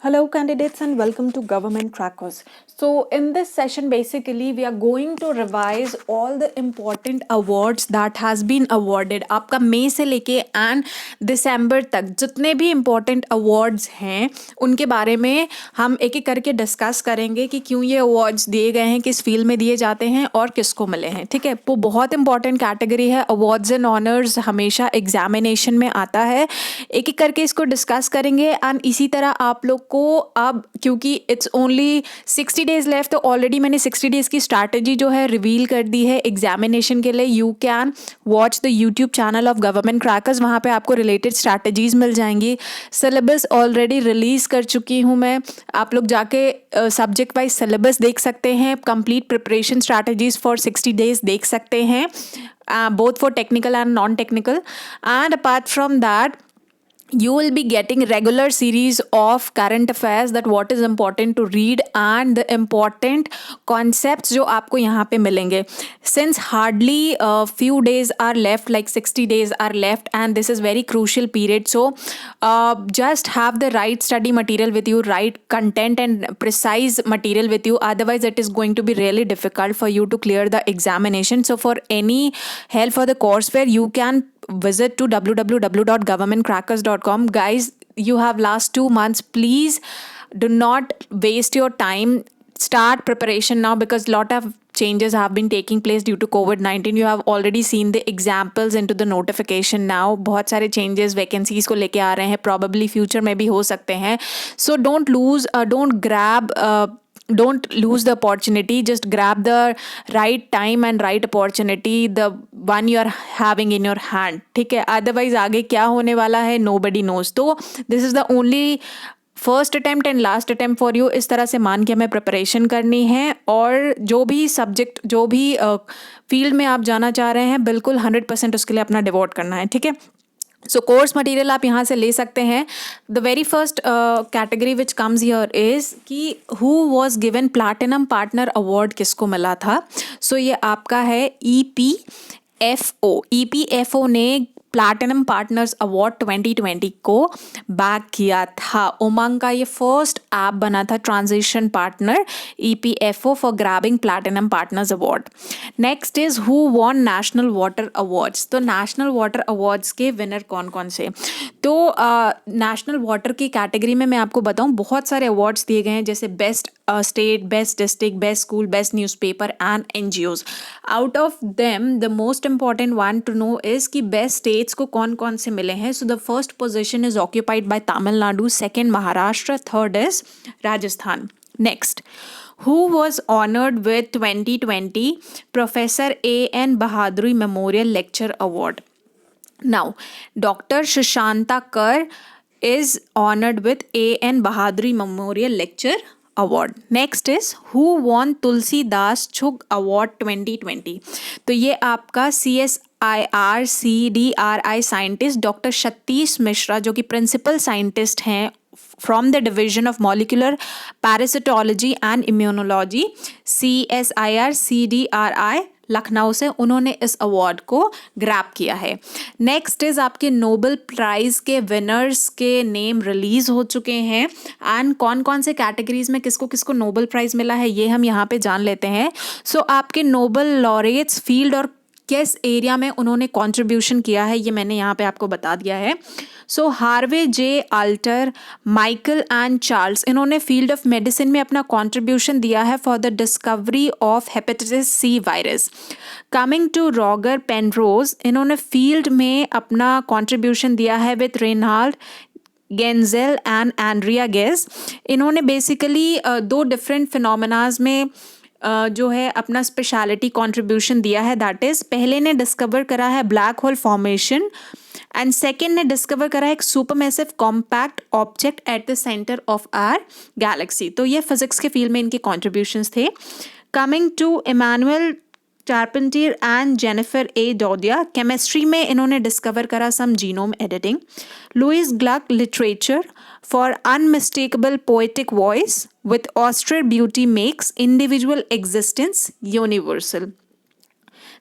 Hello, candidates, and welcome to Government Trackers. So, in this session, basically, we are going to revise all the important awards that has been awarded. आपका मई से लेके and दिसंबर तक जितने भी important awards हैं उनके बारे में हम एक एक करके डिस्कस करेंगे कि क्यों ये अवार्ड्स दिए गए हैं, किस फील्ड में दिए जाते हैं और किसको मिले हैं. ठीक है, वो बहुत इंपॉर्टेंट कैटेगरी है. अवार्ड्स एंड ऑनर्स हमेशा एग्जामिनेशन में आता है. एक एक करके इसको डिस्कस करेंगे एंड इसी तरह आप लोग को अब क्योंकि इट्स ओनली 60 डेज लेफ्ट, तो ऑलरेडी मैंने 60 डेज की स्ट्रैटेजी जो है रिवील कर दी है एग्जामिनेशन के लिए. You can watch the YouTube channel of government crackers, वहाँ पे आपको रिलेटेड स्ट्रैटेजीज मिल जाएंगी. सिलेबस ऑलरेडी रिलीज कर चुकी हूँ मैं, आप लोग जाके सब्जेक्ट वाइज सिलेबस देख सकते हैं. Complete preparation strategies for 60 days देख सकते हैं, both for technical and non-technical. And apart from that, you will be getting regular series of current affairs, that what is important to read and the important concepts जो आपको यहाँ पे मिलेंगे. Since hardly a few days are left, like 60 days are left, and this is very crucial period, so just have the right study material with you, right content and precise material with you, otherwise it is going to be really difficult for you to clear the examination. So for any help for the courseware, you can visit to www.governmentcrackers.com. Guys, you have last 2 months. Please do not waste your time. Start preparation now because lot of changes have been taking place due to COVID-19. You have already seen the examples into the notification now. बहुत सारे changes vacancies को लेके आ रहे हैं, probably future में भी हो सकते हैं. So don't lose the opportunity. Just grab the right time and right opportunity, the one you are having in your hand. ठीक है, otherwise आगे क्या होने वाला है nobody knows. तो this is the only first attempt and last attempt for you. इस तरह से मान के हमें प्रिपरेशन करनी है और जो भी सब्जेक्ट, जो भी फील्ड में आप जाना चाह रहे हैं, बिल्कुल 100% उसके लिए अपना डिवोट करना है. ठीक है, सो कोर्स मटेरियल आप यहाँ से ले सकते हैं. The very first category which comes here is कि who was given platinum partner award, किसको मिला था. सो ये आपका है EPFO. EPFO ने प्लैटिनम पार्टनर्स अवार्ड 2020 को बैक किया था. उमंग का ये फर्स्ट ऐप बना था, transition partner, EPFO for grabbing platinum partners award. Next is who won national water awards. तो नेशनल वाटर अवार्ड्स के विनर कौन कौन से. तो नेशनल वाटर की कैटेगरी में मैं आपको बताऊं, बहुत सारे अवार्ड्स दिए गए हैं, जैसे best state, best district, best school, best newspaper and NGOs. Out of them the most important one to know is कि बेस्ट स्टेट्स को कौन कौन से मिले हैं. So the first position is occupied by Tamil Nadu, second Maharashtra, third is Rajasthan. Next, who was honored with 2020 Professor A.N. Bahaduri Memorial Lecture Award. Now, Dr. Shushanta Kar is honored with A.N. Bahaduri Memorial Lecture Award. Next is who won Tulsi Das Chugh Award 2020. तो ये आपका CSIR CDRI scientist doctor Satish Mishra, जो कि principal scientist हैं from the division of molecular parasitology and immunology, CSIR CDRI Lucknow से, उन्होंने इस award को ग्रैब किया है. नेक्स्ट इज आपके नोबेल प्राइज़ के विनर्स के नेम रिलीज हो चुके हैं एंड कौन कौन से कैटेगरीज में किसको किसको नोबेल प्राइज़ मिला है ये हम यहाँ पे जान लेते हैं. सो आपके नोबेल लॉरेट्स फील्ड और किस एरिया में उन्होंने कंट्रीब्यूशन किया है ये मैंने यहाँ पे आपको बता दिया है. So Harvey J Alter, Michael and Charles, इन्होंने फील्ड ऑफ मेडिसिन में अपना कंट्रीब्यूशन दिया है for the discovery of hepatitis C virus. Coming to Roger Penrose, इन्होंने फील्ड में अपना कंट्रीब्यूशन दिया है with Reinhard Genzel and Andrea Ghez. इन्होंने बेसिकली 2 डिफरेंट फिनोमेनाज में जो है अपना स्पेशलिटी कंट्रीब्यूशन दिया है. दैट इज, पहले ने डिस्कवर करा है black hole formation and second ने डिस्कवर करा है एक supermassive compact object at the centre of our galaxy. तो ये फिजिक्स के फील्ड में इनके कॉन्ट्रीब्यूशंस थे. Coming to Emmanuelle Charpentier and Jennifer A. Doudna, chemistry में इन्होंने डिस्कवर करा some genome editing. Louise Glück, literature for unmistakable poetic voice with austral beauty makes individual existence universal.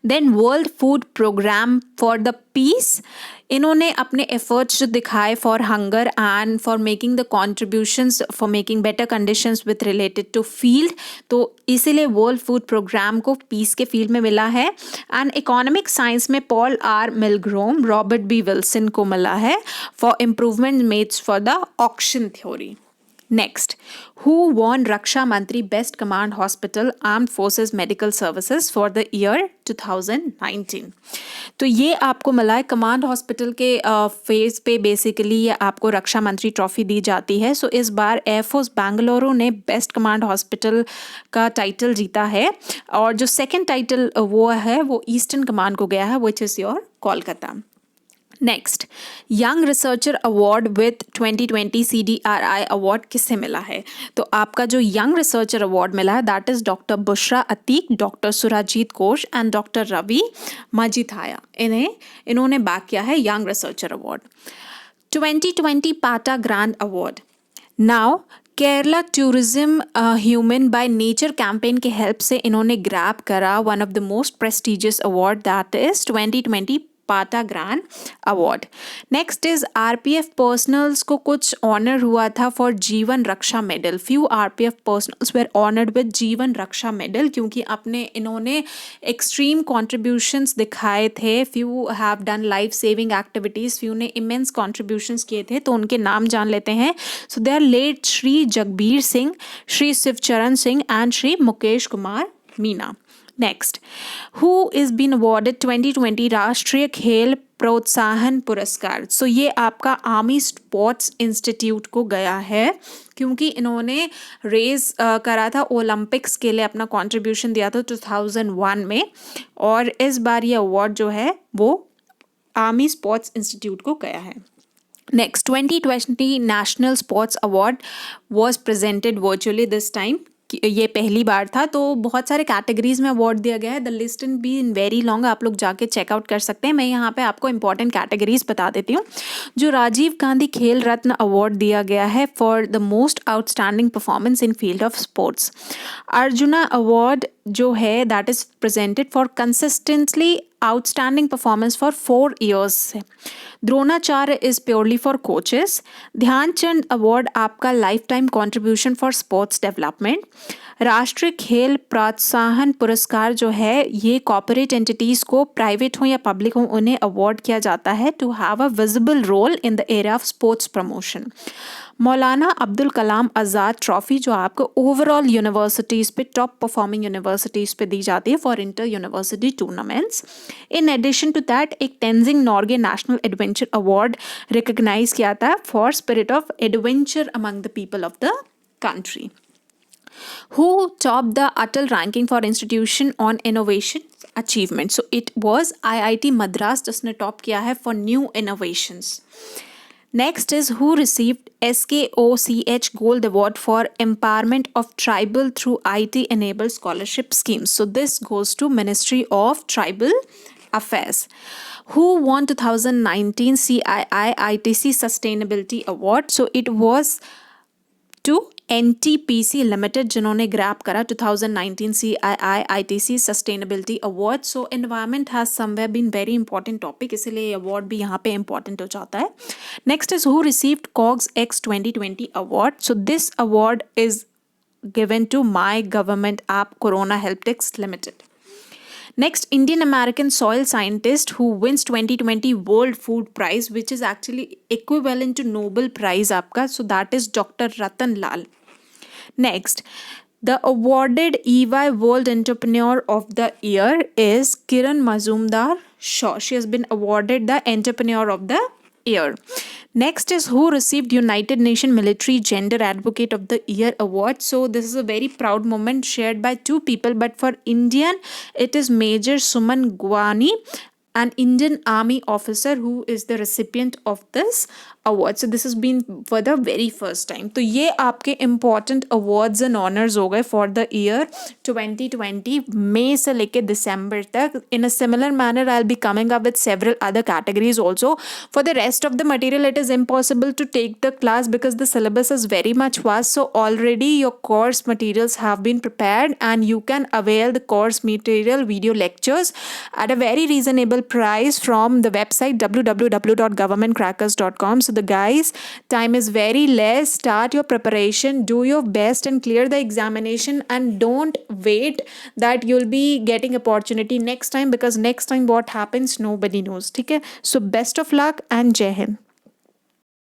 Then World Food Programme for the peace, इन्होंने अपने efforts जो दिखाए for hunger and for making the contributions for making better conditions with related to field, तो इसीलिए World Food Programme को peace के field में मिला है. एंड इकोनॉमिक साइंस में Paul R Milgrom, Robert B Wilson को मिला है for improvement made for the auction theory. Next, who won Raksha Mantri Best Command Hospital Armed Forces Medical Services for the year 2019? तो ये आपको मिला है command hospital के फेज पे. बेसिकली ये आपको रक्षा मंत्री ट्रॉफी दी जाती है. सो इस बार एयरफोर्स बेंगलुरु ने बेस्ट कमांड हॉस्पिटल का टाइटल जीता है, और जो सेकंड टाइटल वो है वो ईस्टर्न कमांड को गया है, which is your Kolkata. Next, young researcher award with 2020 CDRI award किससे मिला है? तो आपका जो यंग रिसर्चर अवार्ड मिला है that is doctor Bushra Ateeq, doctor Surajit Ghosh and doctor Ravi Majithia. इन्होंने बैक किया है young researcher award. 2020 PATA grand award. Now Kerala tourism human by nature campaign के हेल्प से इन्होंने ग्रैब करा one of the most prestigious award that is 2020 PATA grand award. Next is RPF personnels को कुछ honour हुआ था for Jeevan Raksha medal. Few RPF personnels were honoured with Jeevan Raksha medal, क्योंकि इन्होंने एक्सट्रीम कॉन्ट्रीब्यूशंस दिखाए थे. Few have done life saving activities, few ने immense contributions किए थे, तो उनके नाम जान लेते हैं. So they are late Shri Jagbir Singh, Shri Shivcharan Singh and Shri Mukesh Kumar Meena. Next, who is been awarded 2020 Rashtriya खेल प्रोत्साहन पुरस्कार. सो ये आपका आर्मी स्पोर्ट्स इंस्टीट्यूट को गया है, क्योंकि इन्होंने रेस करा था ओलंपिक्स के लिए, अपना कंट्रीब्यूशन दिया था 2001 में, और इस बार ये अवार्ड जो है वो आर्मी स्पोर्ट्स इंस्टीट्यूट को गया है. Next, 2020 national sports award was presented virtually this time. ये पहली बार था, तो बहुत सारे कैटेगरीज में अवार्ड दिया गया है. The list in be in very long, आप लोग जाके चेकआउट कर सकते हैं. मैं यहाँ पे आपको इंपॉर्टेंट कैटेगरीज बता देती हूँ. जो राजीव गांधी खेल रत्न अवार्ड दिया गया है for the most outstanding performance in field of sports. Arjuna award जो है that is presented for consistently outstanding performance for 4 years. Dronacharya is purely for coaches. Dhyanchand award आपका life time contribution for sports development. राष्ट्रीय खेल प्रोत्साहन पुरस्कार जो है ये कॉर्पोरेट एंटिटीज़ को, प्राइवेट हो या पब्लिक हो, उन्हें अवार्ड किया जाता है to have a visible role in the area of sports promotion. Maulana Abdul Kalam Azad trophy जो आपको ओवरऑल यूनिवर्सिटीज़ पे, टॉप परफॉर्मिंग यूनिवर्सिटीज़ पे दी जाती है for inter university tournaments. In addition to that एक Tenzing Norgay national adventure award recognise किया था for spirit of adventure among the people of the country. Who topped the Atal ranking for institution on innovation achievement? So it was IIT Madras जिसने top किया है for new innovations. Next is who received SKOCH Gold Award for empowerment of tribal through IT enabled scholarship schemes. So this goes to Ministry of Tribal Affairs. Who won 2019 CII ITC Sustainability Award? So it was to NTPC Limited जिन्होंने grab करा 2019 CII ITC Sustainability Award. So environment has somewhere been very important topic, इसीलिए award भी यहाँ पे important हो जाता है. Next is who received COGS X 2020 award. So this award is given to My Government App Corona Helpdesk Limited. Next, Indian American soil scientist who wins 2020 World Food Prize, which is actually equivalent to Nobel Prize आपका. So that is Dr. Ratan Lal. Next, the awarded EY World Entrepreneur of the Year is Kiran Mazumdar-Shaw. She has been awarded the Entrepreneur of the Year. Next is who received United Nations Military Gender Advocate of the Year award. So this is a very proud moment shared by 2 people, but for Indian it is Major Suman Gwani an Indian Army officer who is the recipient of this award. So this has been for the very first time. तो ये आपके important awards and honors हो गए for the year 2020 मई से लेके दिसंबर तक. In a similar manner, I'll be coming up with several other categories also. For the rest of the material, it is impossible to take the class because the syllabus is very much vast. So already your course materials have been prepared and you can avail the course material video lectures at a very reasonable price from the website www.governmentcrackers.com. So the guys, time is very less. Start your preparation, do your best and clear the examination, and don't wait that you'll be getting opportunity next time, because next time what happens nobody knows. ठीक है, so best of luck and Jai Hind.